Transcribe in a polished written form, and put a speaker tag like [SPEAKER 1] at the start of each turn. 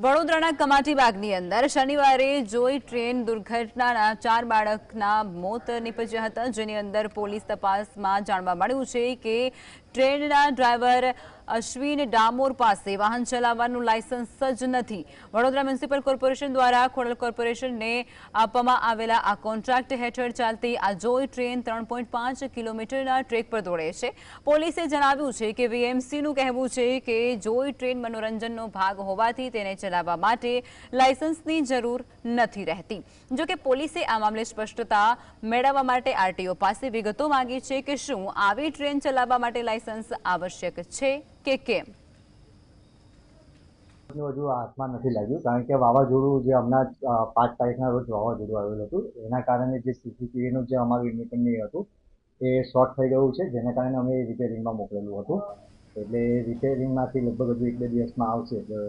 [SPEAKER 1] વડોદરાના કમાટી બાગની અંદર શનિવારે જોઈ ટ્રેન દુર્ઘટનાના 4 બાળકના મોત નીપજ્યા હતા, જેની અંદર પોલીસ તપાસમાં જાણવા મળ્યું છે કે ટ્રેનના ડ્રાઈવર અશ્વિન ડામોર પાસે વાહન ચલાવવાનું લાયસન્સ જ નથી. વડોદરા મ્યુનિસિપલ કોર્પોરેશન દ્વારા ખોડલ કોર્પોરેશનને આપવામાં આવેલા આ કોન્ટ્રાક્ટ હેઠળ ચાલતી આ જોઈ ટ્રેન 3.5 કિલોમીટરના ટ્રેક પર દોડે છે. પોલીસે જણાવ્યું છે કે વીએમસીનું કહેવું છે કે જોઈ ટ્રેન મનોરંજનનો ભાગ હોવાથી તેને ચલાવવા માટે લાયસન્સની જરૂર નથી રહેતી. જોકે પોલીસે આ મામલે સ્પષ્ટતા મેળવવા માટે આરટીઓ પાસે વિગતો માંગી છે કે શું આવી ટ્રેન ચલાવવા માટે લાયસન્સ આવશ્યક છે કે કેમ.
[SPEAKER 2] હજુ હાથમાં નથી લાગ્યું, કારણ કે વાવાઝોડું જે હમણાં 5 તારીખના રોજ વાવાઝોડું આવેલું હતું, એના કારણે જે સીસીટીવીનું જે અમારું ઇન્ડિપેન્ડન્ટ હતું એ શોર્ટ થઈ ગયું છે, જેના કારણે અમે રિપેરિંગમાં મોકલેલું હતું. એટલે રિપેરિંગમાંથી લગભગ હજુ 1-2 દિવસમાં આવશે એટલે